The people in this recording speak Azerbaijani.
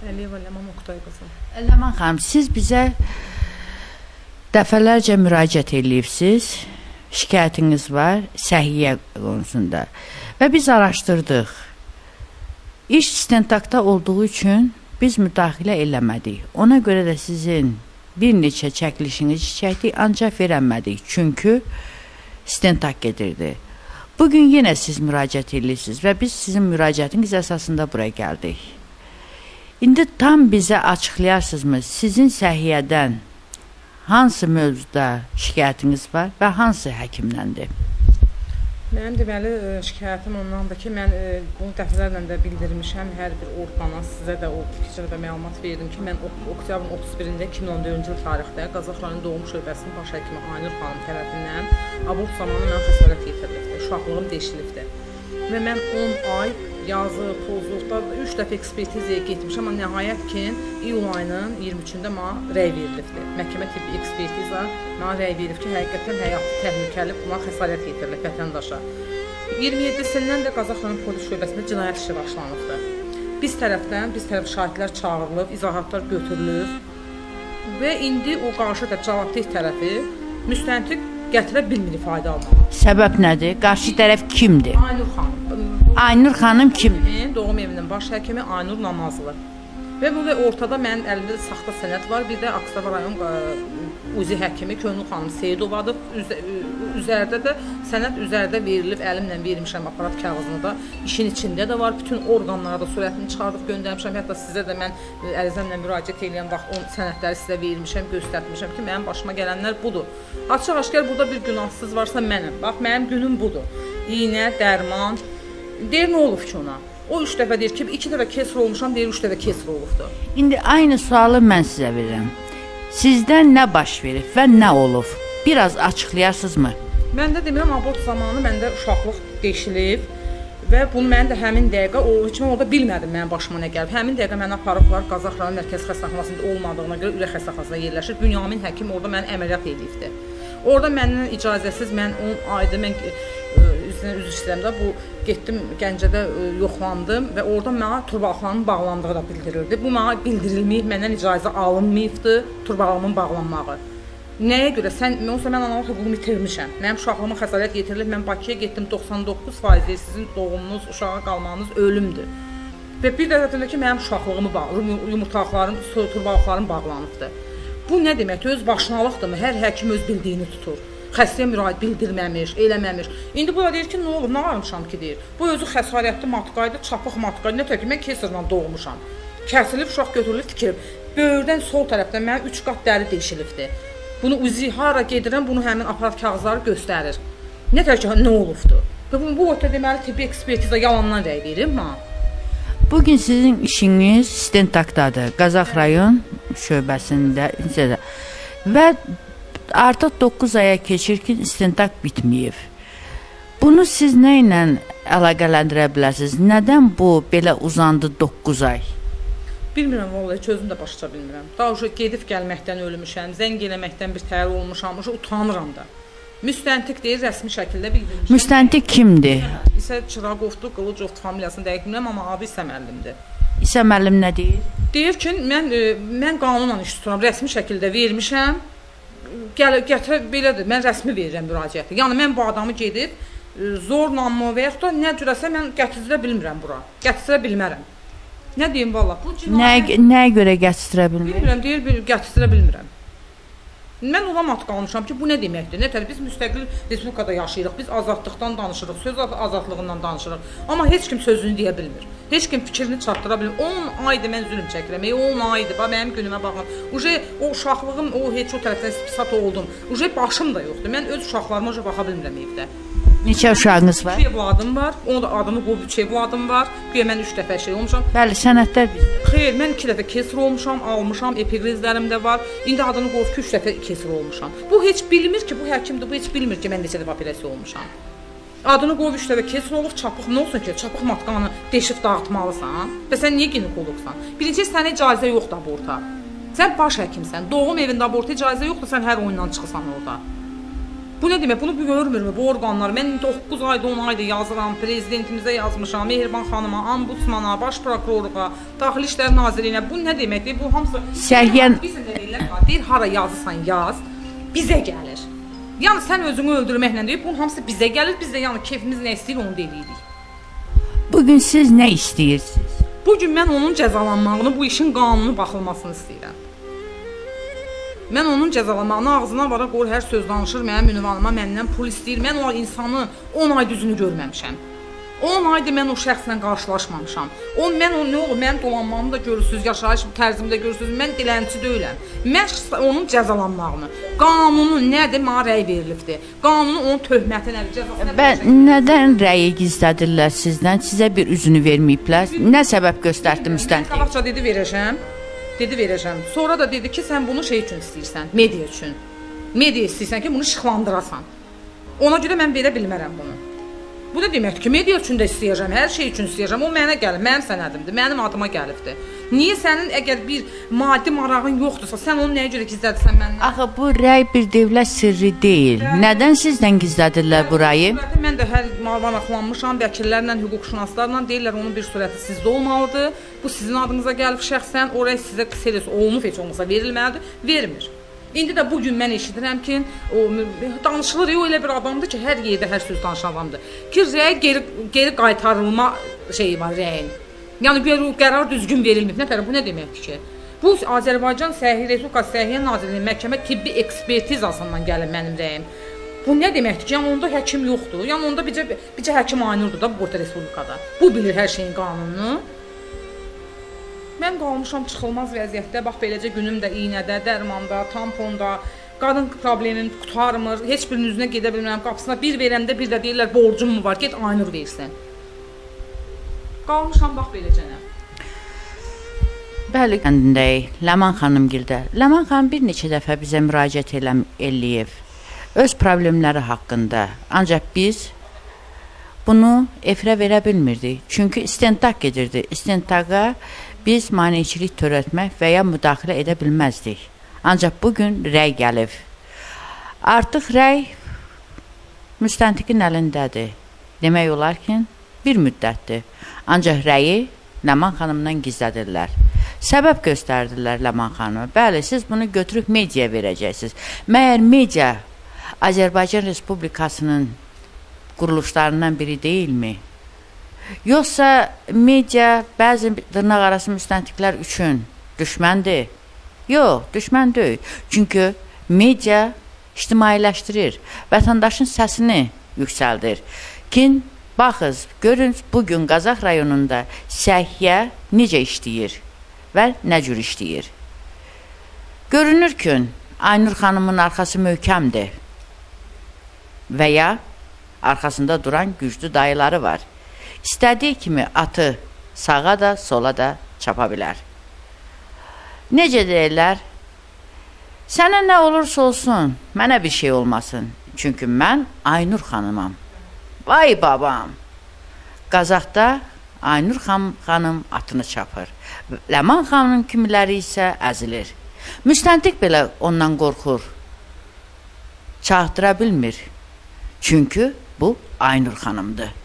Əliyeva Ləman Oqtay qızım. Ləman xanım, siz bizə dəfələrcə müraciət edibsiniz, şikayətiniz var səhiyyə konusunda və biz araşdırdıq. İş istintaqda olduğu üçün biz müdaxilə eləmədik. Ona görə də sizin bir neçə çəkilişinizi çəkdik, ancaq verəmədik. Çünki istintaq gedirdi. Bugün yenə siz müraciət edirsiniz və biz sizin müraciətiniz əsasında buraya gəldik. İndi tam bizə açıqlayarsınızmı, sizin səhiyyədən hansı mövzuda şikayətiniz var və hansı həkimləndir? Mənim deməli şikayətim ondandır ki, mən bunu dəfələrlə də bildirmişəm, hər bir orqana, sizə də o fikirdə də məlumat verdim ki, mən oktyabrın 31-də 2014-cü il tarixdə Qazax rayon doğum şöbəsinin baş həkimi Aynur xanım tərəfindən abort zamanı mən xəsarət yetirilibdir, uşaqlığım deşilibdir. Və mən 10 ay yazı, pozluqda 3 dəfə ekspertizaya getmişəm, amma nəhayət ki, iyul ayının 23-də mənə rəy verilibdir. Məhkəmə tibbi ekspertiza mənə rəy verib ki, həqiqətən həyatı təhlükəli, buna xəsarət yetirilib vətəndaşa. 27-sindən də Qazax rayon polis şöbəsində cinayət işi başlanıbdır. Biz tərəf şahidlər çağırılıb, izahatlar götürülüb və indi o qarşı cavabdeh tərəfi müstəntiq gətirə bilmir ifadə almağa. Səbəb nədir? Qarşı tərəf kimdir? Aynur xanım. Aynur xanım kimdir? Doğum evinin baş həkimi Aynur Namazlı. Və bu və ortada mənim əlimdə saxta sənəd var. Bir də Aksaray rayon uzi həkimi Könül xanım Seyidovadır. Üzərdə də sənəd üzərdə verilib, əlimlə vermişəm aparat kağızını da. İşin içində də var. Bütün orqanlara da surətini çıxardıb göndərmişəm. Hətta sizə də mən ərizəmlə müraciət edən vaxt o sənədləri sizə vermişəm, göstərmişəm ki, mənim başıma gələnlər budur. Açıq-aşkar burada bir günahsız varsa mənəm. Bax, mənim günüm budur. İynə, dərman. Deyir, nə olub ki ona? O 3 dəfə deyir ki, 2 dəfə kesr olmuşam, deyir 3 dəfə kesr olubdur. İndi aynı sualı mən sizə verirəm. Sizdən nə baş verib və nə olub? Biraz açıqlayarsınızmı? Mən də demirəm, abort zamanı məndə uşaqlıq deşilib və bunu mən də həmin dəqiqə, heç mən orada bilmədim mənim başıma nə gəlib. Həmin dəqiqə məni aparıblar Qazax rayon mərkəzi xəstəxanasında olmadığına görə ürək xəstəxanasında yerləşir. Bünyamin həkim orada məni əməliyyat edibdi. Orada məndən icazəsiz mən 10 ayda mən üzr istəyirəm də bu getdim Gəncədə yoxlandım və orada mənə turbalıqlarımın bağlandığı da bildirildi. Bu mənə bildirilməyib, məndən icazə alınmayıbdı turbalığımın bağlanmağı. Nəyə görə? Mən analıq hüququmu itirmişəm. Mənim uşaqlığıma xəsarət yetirilib, mən Bakıya getdim, 99% sizin doğumunuz, uşağa qalmağınız ölümdür. Və bir dəfə ki, mənim uşaqlığımı yumurtalıqlarım, turbalıqlarım bağlanıbdır. Bu nə deməkdir? Öz başınalıqdırmı? Hər həkim öz bildiyini tutur. Xəstəyə müraciət bildirməmiş, eləməmiş. İndi bu da deyir ki, nə olur, nə varmışam ki, deyir. Bu özü xəsarətli matqaydı, çapıq matqaydı. Nə tək ki, mən keserlə doğmuşam. Kəsilib, uşaq götürülüb, tikilib. Böyürdən sol tərəfdən mənim 3 qat dəri deşilibdir. Bunu uzi hara gedirəm, bunu həmin aparat kağızları göstərir. Nə tək ki, nə olubdur? Və bu orta deməli tibbi ekspertiza yalandan rəy verir mənə. Bugün sizin işiniz istintaqdadır. Qazax rayon şöbəsində və artıq 9 aya keçir ki, istintaq bitməyib. Bunu siz nə ilə əlaqələndirə bilərsiniz? Nədən bu belə uzandı 9 ay? Bilmirəm, vallahi heç özüm də başa bilmirəm. Daha gedib gəlməkdən ölmüşəm, zəng eləməkdən bir təhər olmuşam, utanıram da. Müstəntiq deyir, rəsmi şəkildə bildirmişəm. Müstəntiq kimdir? İsə Çıraqovdur, Qılıcovdur familiyasını dəqiq bilmirəm, amma adı İsə müəllimdir. İsə müəllim nə deyir? Deyir ki, mən qanunla iş tuturam, rəsmi şəkildə vermişəm. Gətirə belədir, mən rəsmi verirəm müraciəti. Yəni, mən bu adamı gedib, zorla mı və yaxud da nə cürəsə mən gətirə bilmirəm bura. Gətirə bilmərəm. Nə deyim, valla? Nəyə görə gətirə bilmirəm? Bilmirəm, deyir, gətirə bilmirəm. Mən ona mat qalmışam ki, bu nə deməkdir? Nətər, biz müstəqil respublikada yaşayırıq, biz azadlıqdan danışırıq, söz azadlığından danışırıq. Amma heç kim sözünü deyə bilmir. Heç kim fikrini çatdıra bilmir. 10 aydır mən zülm çəkirəm, 10 aydır, mənim günümə baxın. O uşaqlığım, heç o tərəfdən istisat oldum. Başım da yoxdur, mən öz uşaqlarıma baxa bilmirəm evdə. Neçə uşağınız var? 3 evladım var, onun da adımı qoyub 3 evladım var. Güya mən 3 dəfə şey olmuşam. Bəli, sənədlər bizdə. Xeyr, mən 2 dəfə kesir olmuşam, almışam, epigrizlərim də var. İndi adını qoyub ki, 3 dəfə kesir olmuşam. Bu heç bilmir ki, bu həkimdir, bu heç bilmir ki, mən neçə dəfə operasiya olmuşam. Adını qoyub 3 dəfə kesir olub, çapıq nə olsun ki, çapıq matqanı deşib dağıtmalısan və sən niyə ginekologsan? Birinci, sənə icazə yoxdur aborta. Sən baş həkimsən, doğum evində aborta icazə yoxdur, sən hər oyundan çıxırsan orada. Bu nə demək? Bunu görmürmü bu orqanlar? Mən 9 ayda, 10 ayda yazıram, prezidentimizə yazmışam, Mehriban xanıma, ombudsmana, baş prokurorluğa, Daxili İşlər Nazirliyinə. Bu nə deməkdir? Bu hamısı Səhiyyən bizə nə deyirlər? Deyir, hara yazırsan yaz, bizə gəlir. Yəni sən özünü öldürməklə deyib, bunun hamısı bizə gəlir. Biz də yəni keyfimiz nə istəyir onu deyirik. bugün siz nə istəyirsiniz? Bu gün mən onun cəzalanmağını, bu işin qanunu baxılmasını istəyirəm. Mən onun cəzalanmağını ağzına vara qoyur, hər söz danışır, mənim ünvanıma məndən pul istəyir. Mən o insanın 10 ay düzünü görməmişəm. 10 ayda mən o şəxslə qarşılaşmamışam. Nə olur, mənim dolanmağımı da görürsünüz, yaşayış tərzimi də görürsünüz. Mən dilənçi deyiləm. Mən onun cəzalanmağını, qanunu nədir, mənə rəy verilibdir. Qanunu onun töhməti nədir, cəzası nədir? Nədən rəyi gizlədirlər sizdən? Sizə bir üzünü verməyiblər? Nə səbəb göstərdi müstəntiq? Qabaqca dedi verəcəm. Dedi verəcəm. Sonra da dedi ki, sən bunu şey üçün istəyirsən, media üçün. Media istəyirsən ki, bunu işıqlandırasan. Ona görə mən verə bilmərəm bunu. Bu da deməkdir ki, media üçün də istəyəcəm, hər şey üçün istəyəcəm. O mənə gəlib, mənim sənədimdir, mənim adıma gəlibdir. Niyə sənin əgər bir maddi marağın yoxdursa, sən onu nəyə görə gizlədirsən məndən? Axı bu rəy bir dövlət sirri deyil. Nədən sizdən gizlədirlər bu rəyi? Mən də hər maraqlanmışam, vəkillərlə, hüquqşünaslarla deyirlər onun bir surəti sizdə olmalıdır. Bu sizin adınıza gəlib şəxsən, o rəy sizə qısa olunub heç olmasa verilməlidir, vermir. İndi də bugün mən eşidirəm ki, danışılır, o elə bir adamdır ki, hər yerdə hər söz danışan adamdır. Ki, rəy geri qaytarılma şeyi var, rəyin. Yəni, qərar düzgün verilməyib. Nətər, bu nə deməkdir ki? Bu, Azərbaycan Səhiyyə Nazirliyinin məhkəmə tibbi ekspertizasından gəlir mənim rəyim. Bu nə deməkdir ki, yəni onda həkim yoxdur, yəni onda bircə həkim aynurdur da bu respublikada. Bu bilir hər şeyin qanununu. Mən qalmışam çıxılmaz vəziyyətdə, bax beləcə günüm də iynədə, dərmanda, tamponda, qadın problemim qutarmır, heç birinin üzünə gedə bilmirəm, qapısına bir verəndə bir də deyirlər borcum mu var, get aynur versin. Qalmışam bax beləcənə. Bəli, kəndindəyik, Ləman xanım gildə. Ləman xanım bir neçə dəfə bizə müraciət eləyib, öz problemləri haqqında. Ancaq biz bunu efirə verə bilmirdik, çünki istintaq gedirdi. İstintaqa biz maneçilik törətmək və ya müdaxilə edə bilməzdik. Ancaq bugün rəy gəlib. Artıq rəy müstəntiqin əlindədir. Demək olar ki, bir müddətdir. Ancaq rəyi Ləman xanımdan gizlədirlər. Səbəb göstərdirlər Ləman xanımı. Bəli, siz bunu götürüb mediaya verəcəksiniz. Məyər media Azərbaycan Respublikasının quruluşlarından biri deyilmi? Yoxsa media bəzi dırnaq arası müstəntiqlər üçün düşməndir? Yox, düşmən deyil. Çünki media ictimailəşdirir, vətəndaşın səsini yüksəldir. Baxız, görün, bugün Qazax rayonunda səhiyyə necə işləyir və nə cür işləyir. Görünür ki, Aynur xanımın arxası möhkəmdir və ya arxasında duran güclü dayıları var. İstədiyi kimi atı sağa da, sola da çapa bilər. Necə deyirlər? Sənə nə olursa olsun, mənə bir şey olmasın. Çünki mən Aynur xanımam. Vay babam! Qazaxda Aynur xanım atını çapır. Ləman xanımın kimiləri isə əzilir. Müstəntiq belə ondan qorxur. Çağdıra bilmir. Çünki bu Aynur xanımdır.